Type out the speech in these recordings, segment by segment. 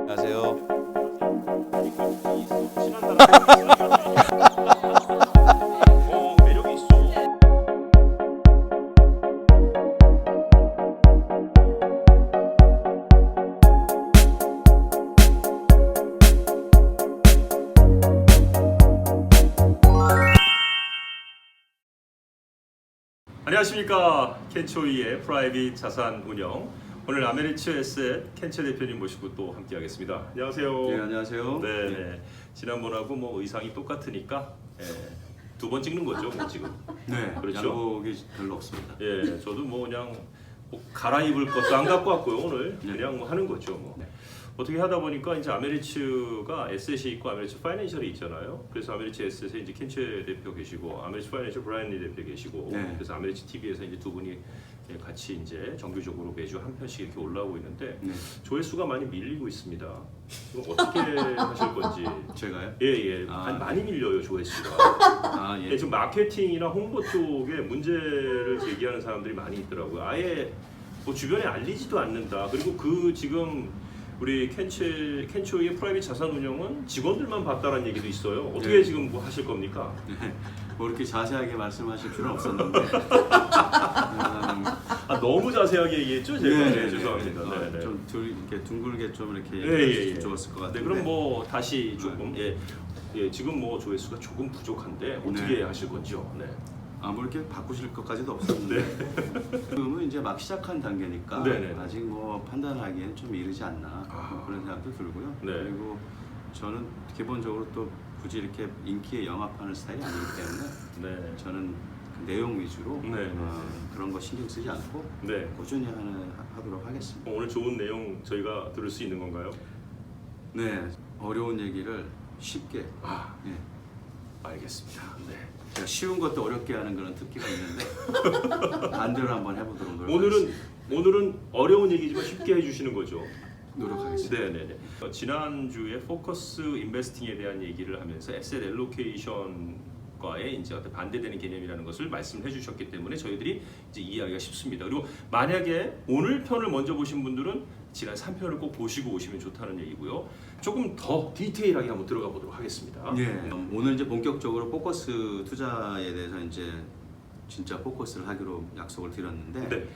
안녕하세요. 매력이 있어. 안녕하십니까. 켄초이의 프라이빗 자산 운영. 오늘 아메리츠 에셋 켄초 대표님 모시고 또 함께하겠습니다. 안녕하세요. 네, 안녕하세요. 네, 네. 지난번하고 뭐 의상이 똑같으니까 두 번 찍는 거죠, 뭐 지금. 네, 그렇죠. 양복이 별로 없습니다. 예, 저도 뭐 그냥 뭐 갈아입을 것도 안 갖고 왔고요. 오늘 네. 그냥 뭐 하는 거죠, 뭐. 네. 어떻게 하다 보니까 이제 아메리츠가 에셋이 있고 아메리츠 파이낸셜이 있잖아요. 그래서 아메리츠 에셋에 이제 켄체 대표 계시고 아메리츠 파이낸셜 브라이언 리 대표 계시고 네. 그래서 아메리츠 TV에서 이제 두 분이 같이 이제 정규적으로 매주 한 편씩 이렇게 올라오고 있는데 네. 조회수가 많이 밀리고 있습니다. 이거 어떻게 하실 건지. 제가요? 예. 아. 많이 밀려요, 조회수가. 아, 예. 예, 지금 마케팅이나 홍보 쪽에 문제를 제기하는 사람들이 많이 있더라고요. 아예 뭐 주변에 알리지도 않는다. 그리고 그 지금 우리 켄초의 프라이빗 자산 운영은 직원들만 봤다라는 얘기도 있어요. 어떻게 네. 지금 뭐 하실 겁니까? 네. 뭐 이렇게 자세하게 말씀하실 필요는 없었는데. 너무 자세하게 얘기했죠, 제가. 네, 네, 죄송합니다. 네. 네. 좀 이렇게 둥글게 좀 이렇게 예. 좋았을 것 같은데. 네, 그럼 뭐 다시 조금 예, 지금 뭐 조회수가 조금 부족한데 어떻게 네. 하실 건지요? 네. 뭐 이렇게 바꾸실 것까지도 없었는데. 지금은 이제 막 시작한 단계니까 네네. 아직 뭐 판단하기에는 좀 이르지 않나 뭐 그런 생각도 들고요. 네. 그리고 저는 기본적으로 또 굳이 이렇게 인기에 영합하는 스타일이 아니기 때문에 네. 저는 그 내용 위주로 네. 그런 거 신경 쓰지 않고 네. 꾸준히 하도록 하겠습니다. 오늘 좋은 내용 저희가 들을 수 있는 건가요? 네, 어려운 얘기를 쉽게. 예. 알겠습니다. 네. 제가 쉬운 것도 어렵게 하는 그런 특기가 있는데 반대로 한번 해보도록 노력하겠습니다. 오늘은 어려운 얘기지만 쉽게 해주시는 거죠. 노력하겠습니다. 네네네. 지난주에 포커스 인베스팅에 대한 얘기를 하면서 에셋 엘로케이션과의 이제 어떤 반대되는 개념이라는 것을 말씀해 주셨기 때문에 저희들이 이제 이해하기가 쉽습니다. 그리고 만약에 오늘 편을 먼저 보신 분들은 지난 3편을 꼭 보시고 오시면 좋다는 얘기고요. 조금 더 디테일하게 한번 들어가 보도록 하겠습니다. 예. 오늘 이제 본격적으로 포커스 투자에 대해서 이제 진짜 포커스를 하기로 약속을 드렸는데 네.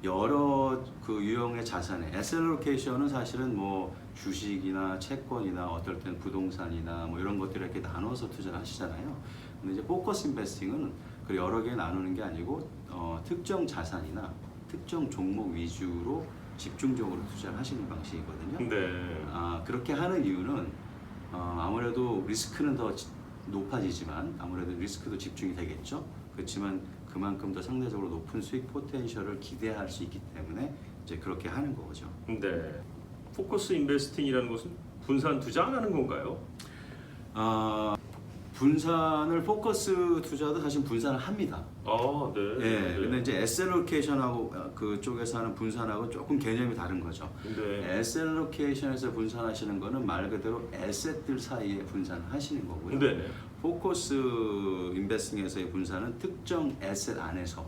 여러 그 유형의 자산에 에셀로케이션은 사실은 뭐 주식이나 채권이나 어떨 땐 부동산이나 뭐 이런 것들을 이렇게 나눠서 투자를 하시잖아요. 근데 이제 포커스 인베스팅은 그 여러 개 나누는 게 아니고 특정 자산이나 특정 종목 위주로 집중적으로 투자를 하시는 방식이거든요. 네. 그렇게 하는 이유는 아무래도 리스크는 더 높아지지만 아무래도 리스크도 집중이 되겠죠. 그렇지만 그만큼 더 상대적으로 높은 수익 포텐셜을 기대할 수 있기 때문에 이제 그렇게 하는 거죠. 네. 포커스 인베스팅이라는 것은 분산 투자 안 하는 건가요? 분산을 포커스 투자도 사실 분산을 합니다. 네. 예. 네. 근데 이제 에셀로케이션하고 그쪽에서 하는 분산하고 조금 개념이 다른 거죠. 네. 에셀로케이션에서 분산하시는 거는 말 그대로 에셋들 사이에 분산을 하시는 거고요. 네. 포커스 인베스팅에서의 분산은 특정 에셋 안에서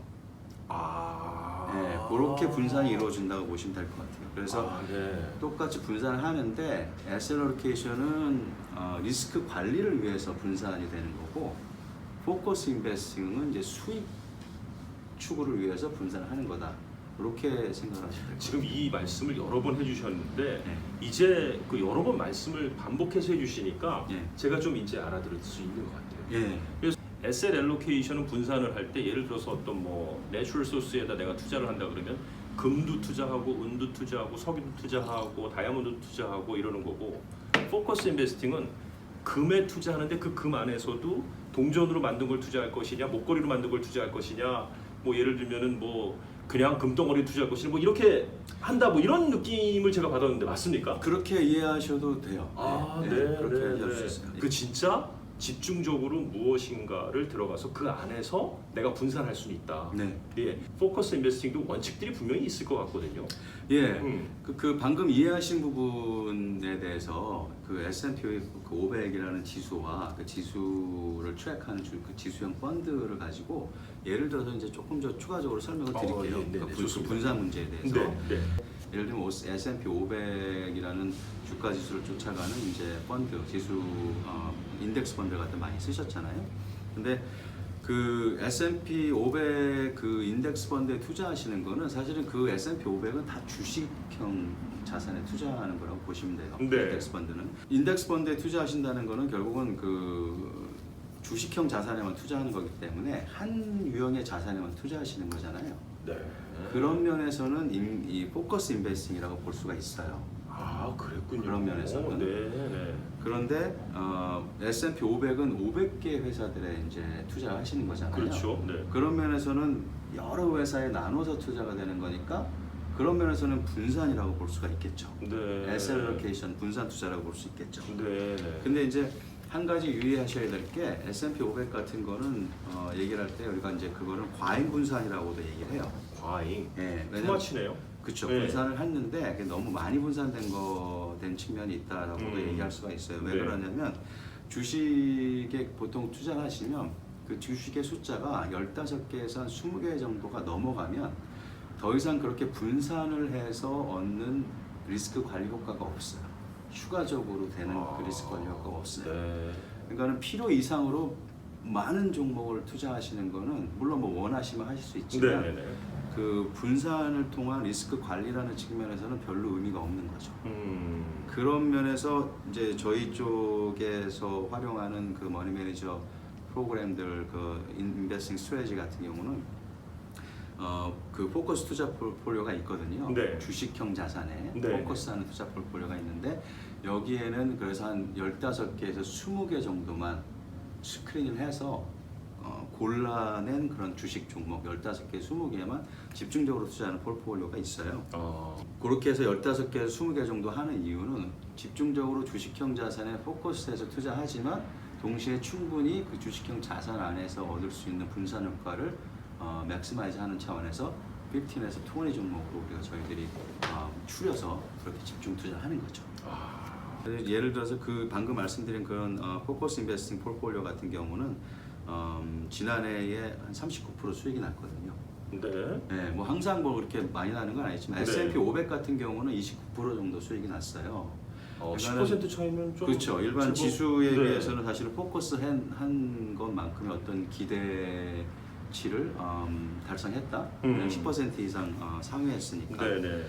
그렇게 분산이 이루어진다고 보시면 될 것 같아요. 그래서 네. 똑같이 분산을 하는데 에셀로케이션은 리스크 관리를 위해서 분산이 되는 거고 포커스 인베스팅은 이제 수익 추구를 위해서 분산을 하는 거다. 그렇게 생각을 하시면 될 것 같아요. 지금 이 말씀을 여러 번 해주셨는데 네. 이제 그 여러 번 말씀을 반복해서 해주시니까 네. 제가 좀 이제 알아들을 수 있는 것 같아요. 예. 그래서 에셋 엘로케이션은 분산을 할 때 예를 들어서 어떤 뭐 내추럴 소스에다 내가 투자를 한다 그러면 금도 투자하고 은도 투자하고 석유도 투자하고 다이아몬드도 투자하고 이러는 거고 포커스 인베스팅은 금에 투자하는데 그 금 안에서도 동전으로 만든 걸 투자할 것이냐 목걸이로 만든 걸 투자할 것이냐 뭐 예를 들면은 뭐 그냥 금덩어리 투자할 것이냐 뭐 이렇게 한다 뭐 이런 느낌을 제가 받았는데 맞습니까? 그렇게 이해하셔도 돼요. 그렇게 네. 이해할 수 있어요. 그 진짜 집중적으로 무엇인가를 들어가서 그 안에서 내가 분산할 수는 있다. 네. 예, 포커스 인베스팅도 원칙들이 분명히 있을 것 같거든요. 예. 그 방금 이해하신 부분에 대해서 그 S&P 그 500이라는 지수와 그 지수를 트랙하는 그 지수형 펀드를 가지고 예를 들어서 이제 조금 더 추가적으로 설명을 드릴게요. 네, 그 좋습니다. 분산 문제에 대해서. 네. 예를 들면 S&P 500이라는 주가 지수를 쫓아가는 이제 펀드, 지수 인덱스 펀드 같은 많이 쓰셨잖아요. 근데 그 S&P 500 그 인덱스 펀드에 투자하시는 거는 사실은 그 S&P 500은 다 주식형 자산에 투자하는 거라고 보시면 돼요. 네. 인덱스 펀드는 인덱스 펀드에 투자하신다는 거는 결국은 그 주식형 자산에만 투자하는 거기 때문에 한 유형의 자산에만 투자하시는 거잖아요. 네. 그런 면에서는 이 포커스 인베스팅이라고 볼 수가 있어요. 아, 그랬군요. 그런 면에서는. 네. 그런데 S&P 500은 500개 회사들에 이제 투자를 하시는 거잖아요. 그렇죠. 네. 그런 면에서는 여러 회사에 나눠서 투자가 되는 거니까 그런 면에서는 분산이라고 볼 수가 있겠죠. 네. Asset Allocation 분산 투자라고 볼 수 있겠죠. 네. 근데 이제 한 가지 유의하셔야 될 게 S&P 500 같은 거는 얘기를 할 때 우리가 이제 그거를 과잉 분산이라고도 얘기를 해요. 과잉. 예, 투마치네요. 그렇죠. 네. 분산을 했는데 그게 너무 많이 된 측면이 있다라고도 얘기할 수가 있어요. 왜 네. 그러냐면 주식에 보통 투자를 하시면 그 주식의 숫자가 15개에서 한 20개 정도가 넘어가면 더 이상 그렇게 분산을 해서 얻는 리스크 관리 효과가 없어요. 추가적으로 되는 그 리스크 관리 효과가 없어요. 네. 그러니까는 필요 이상으로 많은 종목을 투자하시는 거는 물론 뭐 원하시면 하실 수 있지만 네. 그 분산을 통한 리스크 관리라는 측면에서는 별로 의미가 없는 거죠. 그런 면에서 이제 저희 쪽에서 활용하는 그 머니 매니저 프로그램들 그 인베스팅 스트래티지 같은 경우는 그 포커스 투자 폴폴리오가 있거든요. 네. 주식형 자산에 네. 포커스하는 투자 폴폴리오가 있는데 여기에는 그래서 한 15개에서 20개 정도만 스크린을 해서 골라낸 그런 주식 종목 15개, 20개만 집중적으로 투자하는 폴폴리오가 있어요. 그렇게 해서 15개, 20개 정도 하는 이유는 집중적으로 주식형 자산에 포커스해서 투자하지만 동시에 충분히 그 주식형 자산 안에서 얻을 수 있는 분산 효과를 맥시마이즈 하는 차원에서 15에서 20 종목으로 우리가 저희들이 추려서 그렇게 집중 투자하는 거죠. 예를 들어서 그 방금 말씀드린 그런 포커스 인베스팅 폴폴리오 같은 경우는 지난해에 한 39% 수익이 났거든요. 네. 네, 뭐 항상 뭐 그렇게 많이 나는 건 아니지만 네. S&P 500 같은 경우는 29% 정도 수익이 났어요. 10% 차이면 좀 그렇죠. 일반 제법- 지수에 네. 비해서는 사실은 포커스 한 것만큼의 어떤 기대치를 달성했다. 10% 이상 상회했으니까. 네네.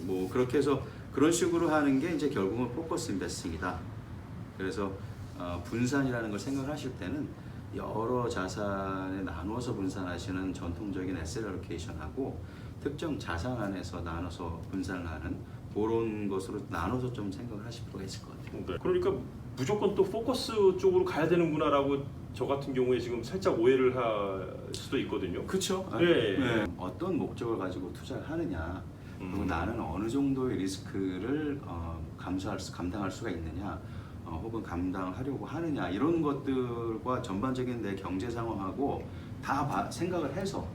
뭐 그렇게 해서 그런 식으로 하는 게 이제 결국은 포커스 인베스팅이다. 그래서 분산이라는 걸 생각하실 때는 여러 자산에 나눠서 분산하시는 전통적인 에셋 알로케이션하고 특정 자산 안에서 나눠서 분산을 하는 그런 것으로 나눠서 좀 생각을 하실 필요가 있을 것 같아요. 네. 그러니까 무조건 또 포커스 쪽으로 가야 되는구나라고 저 같은 경우에 지금 살짝 오해를 할 수도 있거든요. 그렇죠. 네. 어떤 목적을 가지고 투자를 하느냐, 그리고 나는 어느 정도의 리스크를 감당할 수가 있느냐, 혹은 감당하려고 하느냐 이런 것들과 전반적인 내 경제 상황하고 다 생각을 해서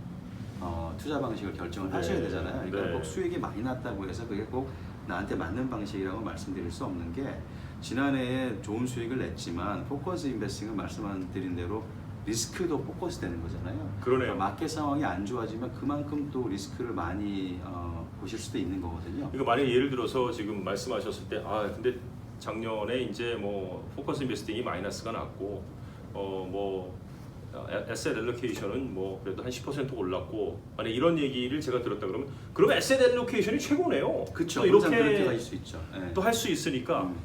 투자 방식을 결정을 하셔야 네. 되잖아요. 그러니까 네. 꼭 수익이 많이 났다고 해서 그게 꼭 나한테 맞는 방식이라고 말씀드릴 수 없는 게 지난해에 좋은 수익을 냈지만 포커스 인베스팅은 말씀드린 대로 리스크도 포커스 되는 거잖아요. 그러네요. 그러니까 마켓 상황이 안 좋아지면 그만큼 또 리스크를 많이 보실 수도 있는 거거든요. 이거 만약 예를 들어서 지금 말씀하셨을 때 근데 작년에 이제 뭐 포커스 인베스팅이 마이너스가 났고 뭐 에셋 앨로케이션은 뭐 그래도 한 10% 올랐고 만약 이런 얘기를 제가 들었다 그러면 에셋 앨로케이션이 최고네요. 그렇죠. 또 항상 그렇게 이렇게 갈 수 있죠. 네. 또 할 수 있으니까 음.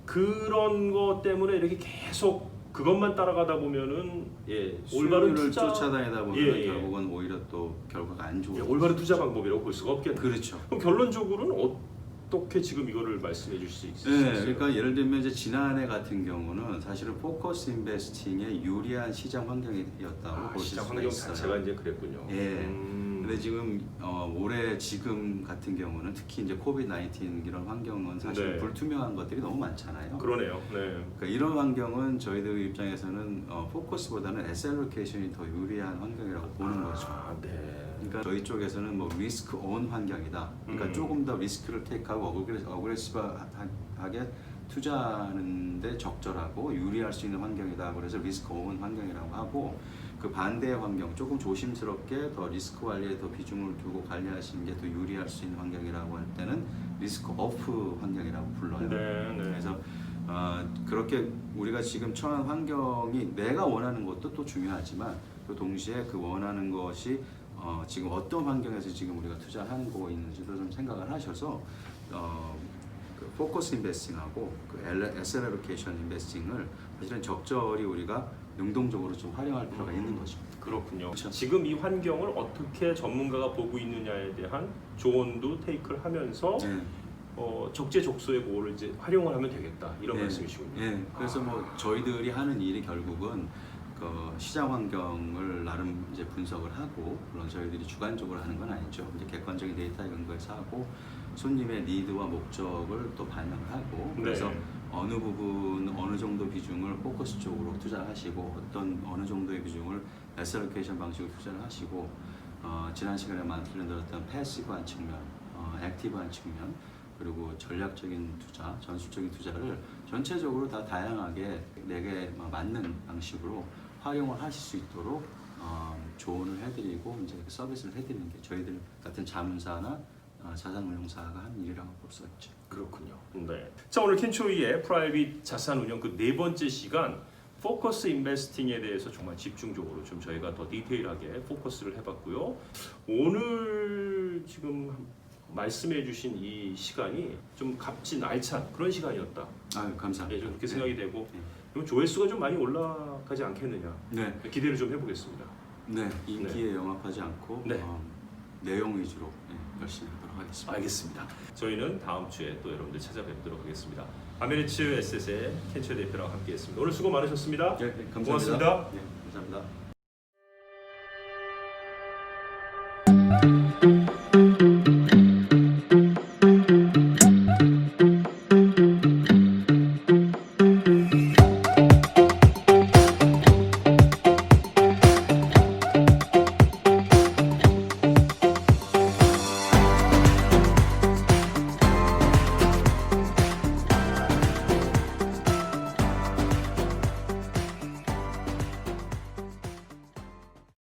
그런 것 때문에 이렇게 계속 그것만 따라가다 보면은 올바른 수익을 투자 쫓아다니다 보면 예. 결국은 오히려 또 결과가 안 좋은 올바른 투자 방법이라고 볼 수가 없겠네요. 그렇죠. 그럼 결론적으로는 어떻게 지금 이거를 말씀해 주실 수 있으세요? 네, 그러니까 예를 들면 이제 지난해 같은 경우는 사실은 포커스 인베스팅에 유리한 시장 환경이었다고 보실 시장 수가 환경 있어요. 자체가 이제 그랬군요. 예. 근데 지금 올해 지금 같은 경우는 특히 이제 코비드 19 이런 환경은 사실 네. 불투명한 것들이 너무 많잖아요. 그러네요. 네. 그러니까 이런 환경은 저희들 입장에서는 포커스보다는 에셀로케이션이 더 유리한 환경이라고 보는 거죠. 네. 그러니까 저희 쪽에서는 뭐 리스크 온 환경이다. 그러니까 조금 더 리스크를 테이크하고 어그레시브하게 투자하는데 적절하고 유리할 수 있는 환경이다. 그래서 리스크 온 환경이라고 하고 그 반대의 환경, 조금 조심스럽게 더 리스크 관리에 더 비중을 두고 관리하시는 게 더 유리할 수 있는 환경이라고 할 때는 리스크 오프 환경이라고 불러요. 네. 그래서 그렇게 우리가 지금 처한 환경이 내가 원하는 것도 또 중요하지만 또 동시에 그 원하는 것이 지금 어떤 환경에서 지금 우리가 투자하는 거 있는지도 좀 생각을 하셔서 그 포커스 인베스팅하고 그 에셋 알로케이션 인베스팅을 사실은 적절히 우리가 능동적으로 좀 활용할 필요가 있는 거죠. 그렇군요. 그렇죠. 지금 이 환경을 어떻게 전문가가 보고 있느냐에 대한 조언도 테이크를 하면서 네. 적재적소에 그거를 이제 활용을 하면 되겠다 이런 네. 말씀이시군요. 네. 그래서 뭐 저희들이 하는 일이 결국은 그 시장 환경을 나름 이제 분석을 하고, 물론 저희들이 주관적으로 하는 건 아니죠. 이제 객관적인 데이터에 근거해서 하고 손님의 니드와 목적을 또 반영을 하고, 그래서 네. 어느 부분 어느 정도 비중을 포커스 쪽으로 투자하시고 어느 정도의 비중을 에셋 알로케이션 방식으로 투자를 하시고, 지난 시간에 말씀드렸던 패시브한 측면, 액티브한 측면, 그리고 전략적인 투자, 전술적인 투자를 전체적으로 다 다양하게 내게 맞는 방식으로 활용을 하실 수 있도록 조언을 해드리고 이제 서비스를 해드리는 게 저희들 같은 자문사나 자산운용사가 하는 일이라고 볼 수 있죠. 그렇군요. 네. 자, 오늘 켄초이의 프라이빗 자산운용 그 네 번째 시간 포커스 인베스팅에 대해서 정말 집중적으로 좀 저희가 더 디테일하게 포커스를 해봤고요. 오늘 지금 말씀해주신 이 시간이 좀 값진 알찬 그런 시간이었다. 아유, 감사합니다. 예, 좀 그렇게 생각이 되고 네. 그럼 조회수가 좀 많이 올라가지 않겠느냐. 네. 기대를 좀 해보겠습니다. 네. 인기에 영합하지 않고 네. 내용 위주로 열심히 하도록 하겠습니다. 알겠습니다. 저희는 다음 주에 또 여러분들 찾아뵙도록 하겠습니다. 아메리츠 에셋의 켄초 대표랑 함께했습니다. 오늘 수고 많으셨습니다. 네, 감사합니다. 고맙습니다. 네, 감사합니다.